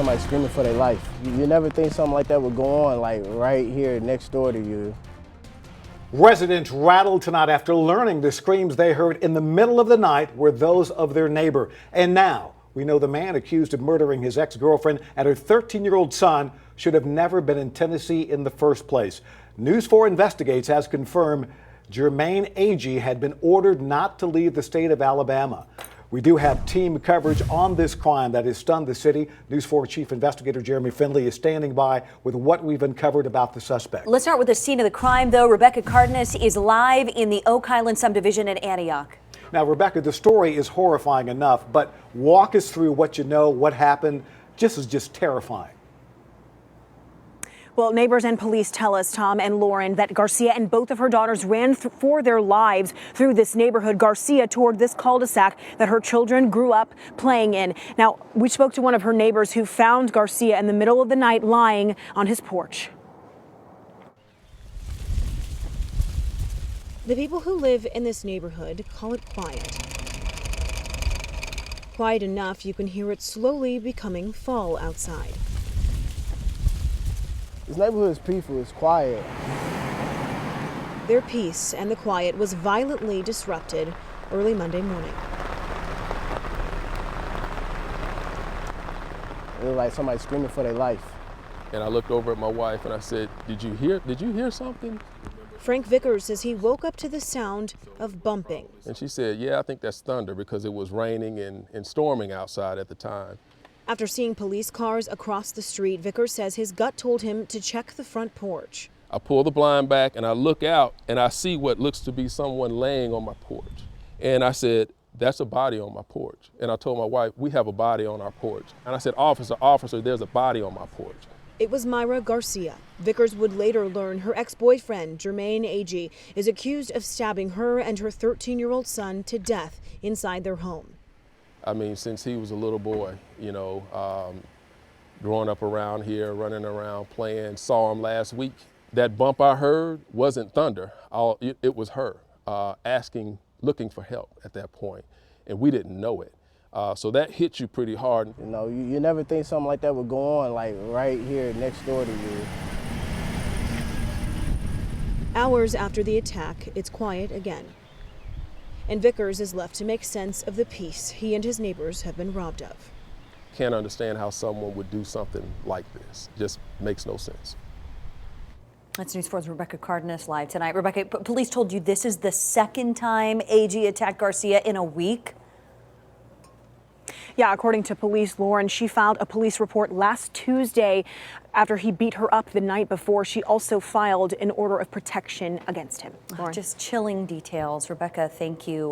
Somebody screaming for their life. You never think something like that would go on, like right here next door to you. Residents rattled tonight after learning the screams they heard in the middle of the night were those of their neighbor. And now we know the man accused of murdering his ex-girlfriend and her 13-year-old son should have never been in Tennessee in the first place. News 4 Investigates has confirmed Jermaine Agee had been ordered not to leave the state of Alabama. We do have team coverage on this crime that has stunned the city. News 4 Chief Investigator Jeremy Finley is standing by with what we've uncovered about the suspect. Let's start with the scene of the crime, though. Rebecca Cardenas is live in the Oak Island subdivision at Antioch. Now, Rebecca, the story is horrifying enough, but walk us through what you know, what happened. This is just terrifying. Well, neighbors and police tell us, Tom and Lauren, that Garcia and both of her daughters ran for their lives through this neighborhood. Garcia toward this cul-de-sac that her children grew up playing in. Now, we spoke to one of her neighbors who found Garcia in the middle of the night lying on his porch. The people who live in this neighborhood call it quiet. Quiet enough you can hear it slowly becoming fall outside. This neighborhood is peaceful, it's quiet. Their peace and the quiet was violently disrupted early Monday morning. It was like somebody screaming for their life. And I looked over at my wife and I said, did you hear something? Frank Vickers says he woke up to the sound of bumping. And she said, yeah, I think that's thunder because it was raining and storming outside at the time. After seeing police cars across the street, Vickers says his gut told him to check the front porch. I pull the blind back and I look out and I see what looks to be someone laying on my porch. And I said, that's a body on my porch. And I told my wife, we have a body on our porch. And I said, officer, there's a body on my porch. It was Myra Garcia. Vickers would later learn her ex-boyfriend, Jermaine Agee, is accused of stabbing her and her 13-year-old son to death inside their home. I mean, since he was a little boy, you know, growing up around here, running around, playing, saw him last week. That bump I heard wasn't thunder. It was her looking for help at that point, and we didn't know it. So that hit you pretty hard. You know, you never think something like that would go on, like right here next door to you. Hours after the attack, it's quiet again. And Vickers is left to make sense of the peace he and his neighbors have been robbed of. Can't understand how someone would do something like this. Just makes no sense. That's News 4's Rebecca Cardenas live tonight. Rebecca, police told you this is the second time Agee attacked Garcia in a week. Yeah, according to police, Lauren, she filed a police report last Tuesday after he beat her up the night before. She also filed an order of protection against him. Just chilling details. Rebecca, thank you.